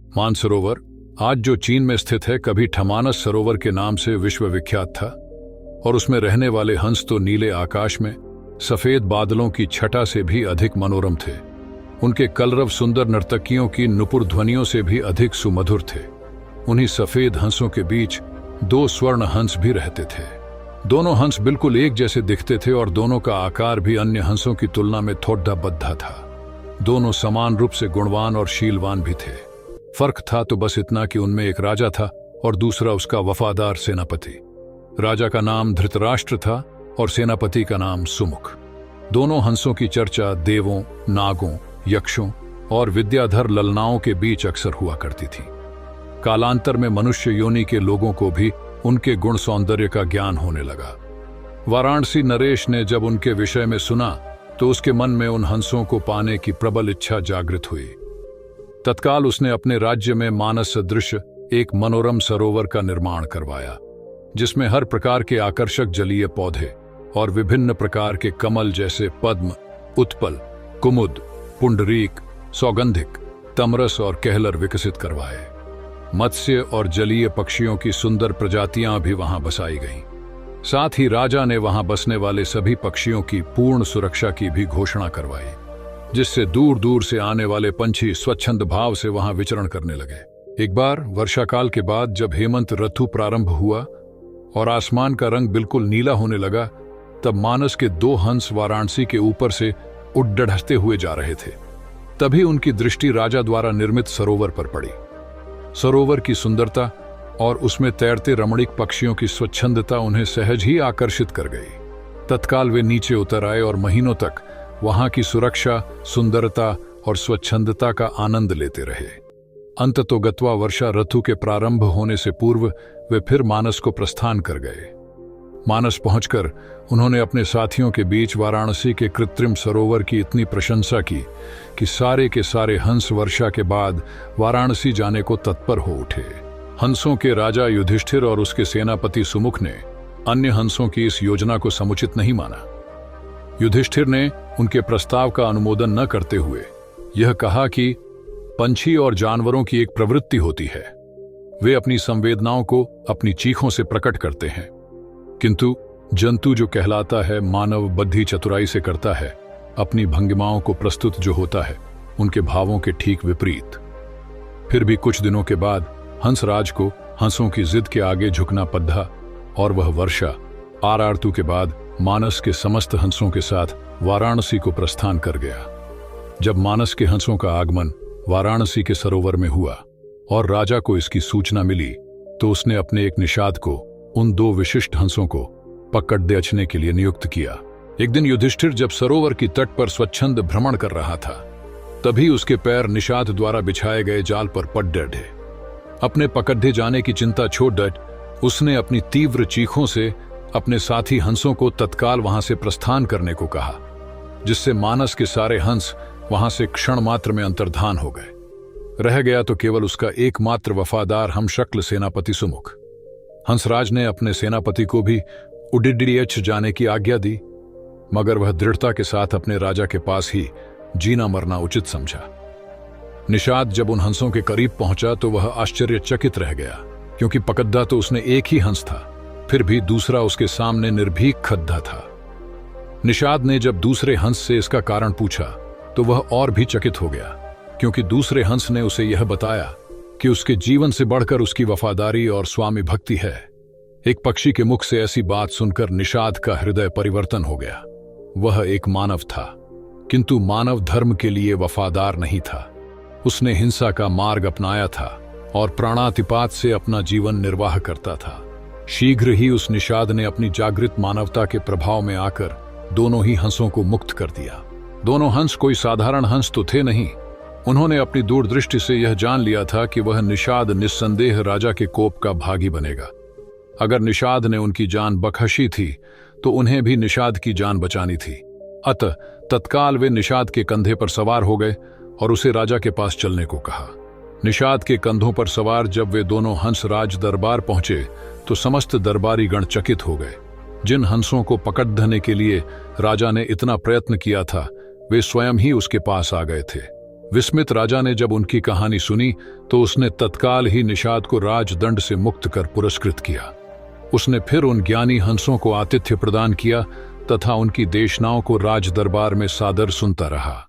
मानसरोवर आज जो चीन में स्थित है कभी ठमानस सरोवर के नाम से विश्व विख्यात था और उसमें रहने वाले हंस तो नीले आकाश में सफेद बादलों की छटा से भी अधिक मनोरम थे। उनके कलरव सुंदर नर्तकियों की नुपुर ध्वनियों से भी अधिक सुमधुर थे। उन्हीं सफेद हंसों के बीच दो स्वर्ण हंस भी रहते थे। दोनों हंस बिल्कुल एक जैसे दिखते थे और दोनों का आकार भी अन्य हंसों की तुलना में थोड़ा बद्धा था। दोनों समान रूप से गुणवान और शीलवान भी थे। फर्क था तो बस इतना कि उनमें एक राजा था और दूसरा उसका वफादार सेनापति। राजा का नाम धृतराष्ट्र था और सेनापति का नाम सुमुख। दोनों हंसों की चर्चा देवों, नागों, यक्षों और विद्याधर ललनाओं के बीच अक्सर हुआ करती थी। कालांतर में मनुष्य योनि के लोगों को भी उनके गुण सौंदर्य का ज्ञान होने लगा। वाराणसी नरेश ने जब उनके विषय में सुना तो उसके मन में उन हंसों को पाने की प्रबल इच्छा जागृत हुई। तत्काल उसने अपने राज्य में मानस सदृश एक मनोरम सरोवर का निर्माण करवाया, जिसमें हर प्रकार के आकर्षक जलीय पौधे और विभिन्न प्रकार के कमल जैसे पद्म, उत्पल, कुमुद, पुंडरीक, सौगंधिक, तमरस और कहलर विकसित करवाए। मत्स्य और जलीय पक्षियों की सुंदर प्रजातियां भी वहां बसाई गईं। साथ ही राजा ने वहां बसने वाले सभी पक्षियों की पूर्ण सुरक्षा की भी घोषणा करवाई, जिससे दूर दूर से आने वाले पंछी स्वच्छंद भाव से वहां विचरण करने लगे। एक बार वर्षाकाल के बाद जब हेमंत ऋतु प्रारंभ हुआ और आसमान का रंग बिल्कुल नीला होने लगा, तब मानस के दो हंस वाराणसी के ऊपर से उड्डढ़ते हुए जा रहे थे। तभी उनकी दृष्टि राजा द्वारा निर्मित सरोवर पर पड़ी। सरोवर की सुंदरता और उसमें तैरते रमणीक पक्षियों की स्वच्छंदता उन्हें सहज ही आकर्षित कर गई। तत्काल वे नीचे उतर आए और महीनों तक वहां की सुरक्षा, सुंदरता और स्वच्छंदता का आनंद लेते रहे। अंततोगत्वा वर्षा ऋतु के प्रारंभ होने से पूर्व वे फिर मानस को प्रस्थान कर गए। मानस पहुंचकर उन्होंने अपने साथियों के बीच वाराणसी के कृत्रिम सरोवर की इतनी प्रशंसा की कि सारे के सारे हंस वर्षा के बाद वाराणसी जाने को तत्पर हो उठे। हंसों के राजा युधिष्ठिर और उसके सेनापति सुमुख ने अन्य हंसों की इस योजना को समुचित नहीं माना। युधिष्ठिर ने उनके प्रस्ताव का अनुमोदन न करते हुए यह कहा कि पंछी और जानवरों की एक प्रवृत्ति होती है, वे अपनी संवेदनाओं को अपनी चीखों से प्रकट करते हैं, किंतु जंतु जो कहलाता है मानव बुद्धि चतुराई से करता है, अपनी भंगिमाओं को प्रस्तुत जो होता है उनके भावों के ठीक विपरीत। फिर भी कुछ दिनों के बाद हंसराज को हंसों की जिद के आगे झुकना पड़ा और वह वर्षा आर ऋतु के बाद मानस के समस्त हंसों के साथ वाराणसी को प्रस्थान कर गया। जब मानस के हंसों का आगमन वाराणसी के सरोवर में हुआ और राजा को इसकी सूचना मिली, तो उसने अपने एक निषाद को उन दो विशिष्ट हंसों को पकड़ बेचने के लिए नियुक्त किया। एक दिन युधिष्ठिर जब सरोवर की तट पर स्वच्छंद भ्रमण कर रहा था, तभी उसके पैर निषाद द्वारा बिछाए गए जाल पर पड़ डटे। अपने पकड़े जाने की चिंता छोड़ डट उसने अपनी तीव्र चीखों से अपने साथी हंसों को तत्काल वहां से प्रस्थान करने को कहा, जिससे मानस के सारे हंस वहां से क्षण मात्र में अंतर्धान हो गए। रह गया तो केवल उसका एकमात्र वफादार हमशक्ल सेनापति सुमुख। हंसराज ने अपने सेनापति को भी उडिडियच जाने की आज्ञा दी, मगर वह दृढ़ता के साथ अपने राजा के पास ही जीना मरना उचित समझा। निषाद जब उन हंसों के करीब पहुंचा तो वह आश्चर्यचकित रह गया, क्योंकि पकद्दा तो उसने एक ही हंस था, फिर भी दूसरा उसके सामने निर्भीक खद्दा था। निषाद ने जब दूसरे हंस से इसका कारण पूछा तो वह और भी चकित हो गया, क्योंकि दूसरे हंस ने उसे यह बताया कि उसके जीवन से बढ़कर उसकी वफादारी और स्वामी भक्ति है। एक पक्षी के मुख से ऐसी बात सुनकर निषाद का हृदय परिवर्तन हो गया। वह एक मानव था, किंतु मानव धर्म के लिए वफादार नहीं था। उसने हिंसा का मार्ग अपनाया था और प्राणातिपात से अपना जीवन निर्वाह करता था। शीघ्र ही उस निषाद ने अपनी जागृत मानवता के प्रभाव में आकर दोनों ही हंसों को मुक्त कर दिया। दोनों हंस कोई साधारण हंस तो थे नहीं। उन्होंने अपनी दूरदृष्टि से यह जान लिया था कि वह निषाद निस्संदेह राजा के कोप का भागी बनेगा। अगर निषाद ने उनकी जान बख्शी थी तो उन्हें भी निषाद की जान बचानी थी। अतः तत्काल वे निषाद के कंधे पर सवार हो गए और उसे राजा के पास चलने को कहा। निषाद के कंधों पर सवार जब वे दोनों हंस राज दरबार पहुंचे तो समस्त दरबारी गण चकित हो गए। जिन हंसों को पकड़ने के लिए राजा ने इतना प्रयत्न किया था, वे स्वयं ही उसके पास आ गए थे। विस्मित राजा ने जब उनकी कहानी सुनी तो उसने तत्काल ही निषाद को राजदंड से मुक्त कर पुरस्कृत किया। उसने फिर उन ज्ञानी हंसों को आतिथ्य प्रदान किया तथा उनकी देशनाओं को राज दरबार में सादर सुनता रहा।